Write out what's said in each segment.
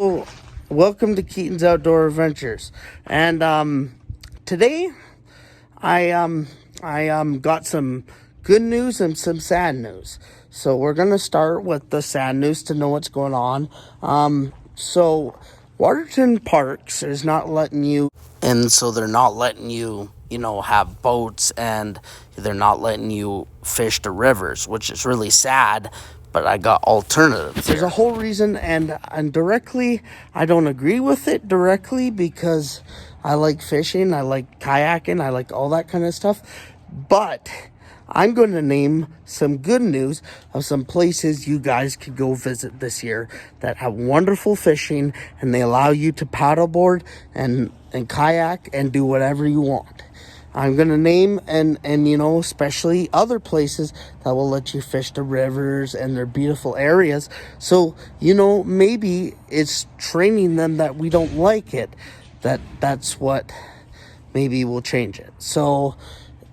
Well, welcome to Keaton's Outdoor Adventures. And today I got some good news and some sad news. So we're gonna start with the sad news to know what's going on. So Waterton Parks is not letting you, and so they're not letting you, have boats, and they're not letting you fish the rivers, which is really sad. But I got alternatives. There's a whole reason, and directly, I don't agree with it directly because I like fishing, I like kayaking, I like all that kind of stuff. But I'm going to name some good news of some places you guys could go visit this year that have wonderful fishing, and they allow you to paddleboard and kayak and do whatever you want. I'm going to name and especially other places that will let you fish the rivers and their beautiful areas. So, maybe it's training them that we don't like it. That's what maybe will change it. So,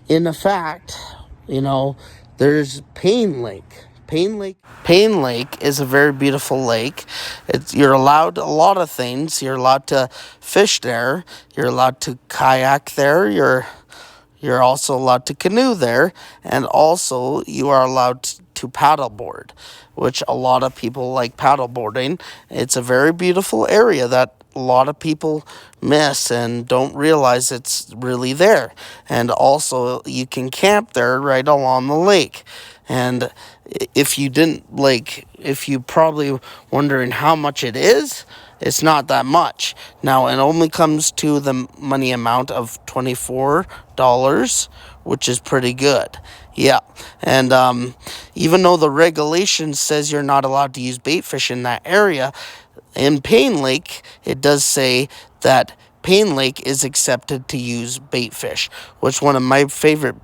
in effect, there's Pain Lake. Pain Lake is a very beautiful lake. You're allowed a lot of things. You're allowed to fish there. You're allowed to kayak there. You're also allowed to canoe there, and also you are allowed to paddleboard, which a lot of people like paddleboarding. It's a very beautiful area that a lot of people miss and don't realize it's really there. And also you can camp there right along the lake. And if you probably wondering how much it is, it's not that much. Now, it only comes to the money amount of $24, which is pretty good. Yeah. And even though the regulation says you're not allowed to use bait fish in that area, in Pain Lake, it does say that Pain Lake is accepted to use bait fish, which one of my favorite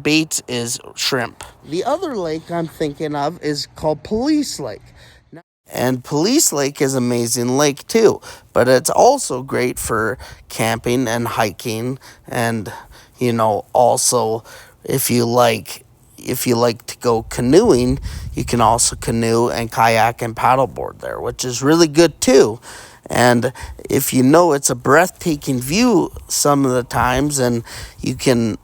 baits is shrimp. The other lake I'm thinking of is called Police Lake. And Police Lake is an amazing lake too, but it's also great for camping and hiking, and also if you like to go canoeing, you can also canoe and kayak and paddleboard there, which is really good too. And if it's a breathtaking view some of the times, and you can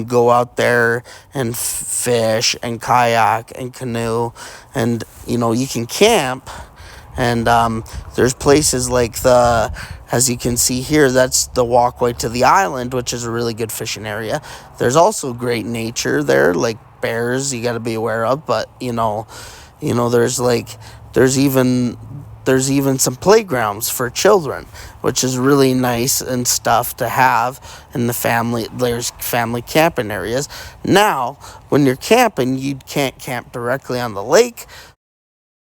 go out there and fish and kayak and canoe, and you can camp. And there's places like as you can see here, that's the walkway to the island, which is a really good fishing area. There's also great nature there, like bears you got to be aware of, but there's even some playgrounds for children, which is really nice and stuff to have in the family. There's family camping areas. Now, when you're camping, you can't camp directly on the lake.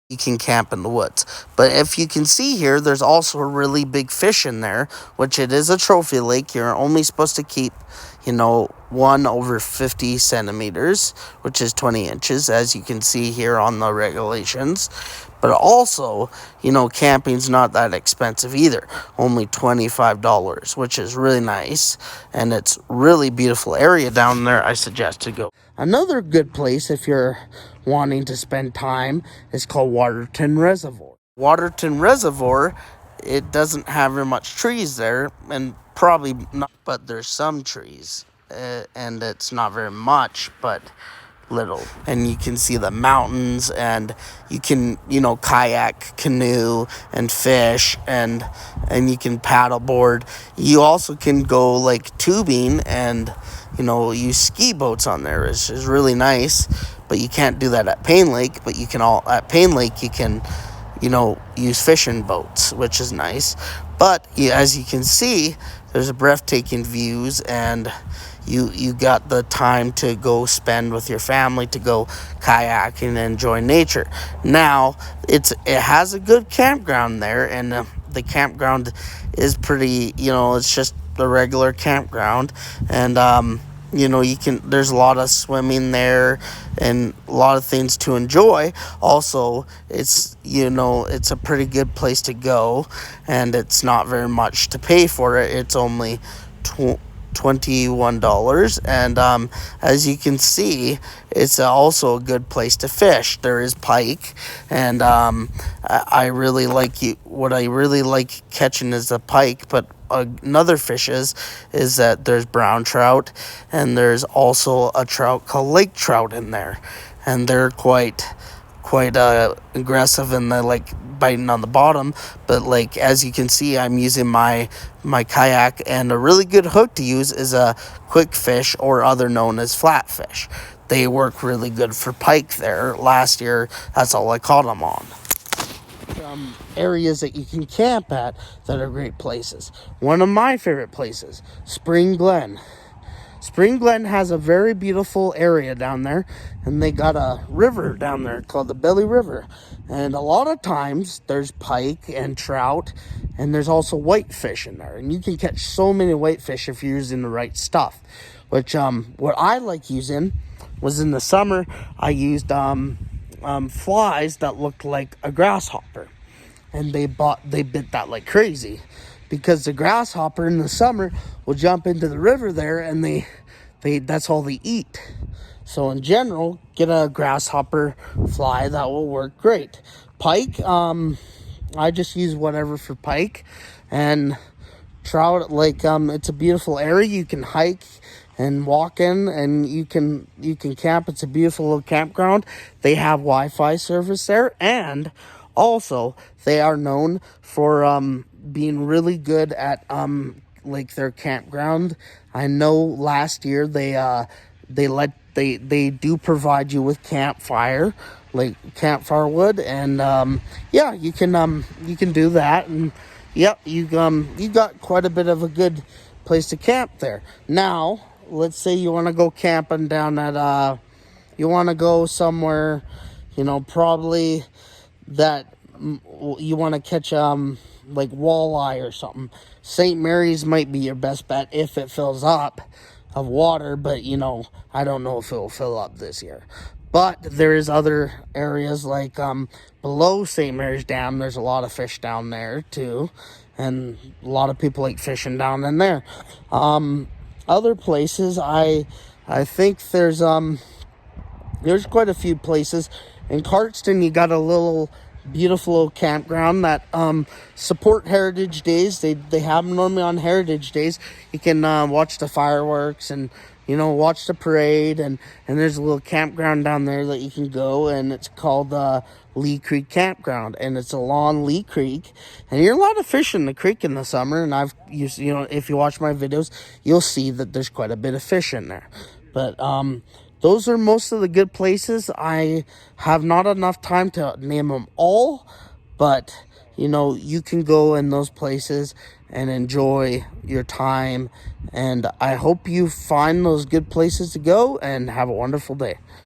You can camp in the woods. But if you can see here, there's also a really big fish in there, which it is a trophy lake. You're only supposed to keep, one over 50 centimeters, which is 20 inches, as you can see here on the regulations. But also, camping's not that expensive either. Only $25, which is really nice. And it's really beautiful area down there. I suggest to go. Another good place if you're wanting to spend time is called Waterton Reservoir. Waterton Reservoir, it doesn't have very much trees there, and probably not, but there's some trees. And it's not very much, but little. And you can see the mountains, and you can kayak, canoe, and fish, and you can paddleboard. You also can go like tubing and use ski boats on there, which is really nice. But you can't do that at Pain Lake. But at Pain Lake you can use fishing boats, which is nice. But as you can see, there's a breathtaking views, and you got the time to go spend with your family, to go kayaking and enjoy nature. Now, it has a good campground there, and the campground is pretty, it's just the regular campground. And there's a lot of swimming there and a lot of things to enjoy. Also, it's a pretty good place to go, and it's not very much to pay for it. It's only $21. And as you can see, it's also a good place to fish. There is pike, and I really like what I really like catching is the pike, but another fish is that there's brown trout, and there's also a trout called lake trout in there, and they're quite aggressive, and they like biting on the bottom. But like, as you can see, I'm using my kayak, and a really good hook to use is a quick fish, or other known as flatfish. They work really good for pike there. Last year, that's all I caught them on. Areas that you can camp at that are great places. One of my favorite places, Spring Glen. Spring Glen has a very beautiful area down there, and they got a river down there called the Belly River. And a lot of times there's pike and trout, and there's also whitefish in there. And you can catch so many whitefish if you're using the right stuff. Which what I like using was, in the summer, I used flies that looked like a grasshopper, and they bit that like crazy, because the grasshopper in the summer will jump into the river there, and they that's all they eat. So in general, get a grasshopper fly, that will work great. Pike, I just use whatever for pike. And trout, like, it's a beautiful area. You can hike and walk in, and you can camp. It's a beautiful little campground. They have Wi-Fi service there, and also they are known for being really good at like their campground. I know last year they do provide you with campfire, like campfire wood, and yeah, you can do that. And yep, you got quite a bit of a good place to camp there. Now, let's say you want to go camping down at you want to go somewhere, probably that you want to catch like walleye or something. St. Mary's might be your best bet if it fills up of water, but I don't know if it will fill up this year. But there is other areas like below St. Mary's Dam. There's a lot of fish down there too, and a lot of people like fishing down in there. Other places, I think there's quite a few places. In Cardston, you got a little beautiful little campground that support Heritage Days. They have them normally on Heritage Days. You can watch the fireworks and watch the parade, and there's a little campground down there that you can go, and it's called Lee Creek Campground, and it's along Lee Creek, and you're allowed to fish in the creek in the summer. And I've used, if you watch my videos, you'll see that there's quite a bit of fish in there. But those are most of the good places. I have not enough time to name them all, but you can go in those places and enjoy your time. And I hope you find those good places to go, and have a wonderful day.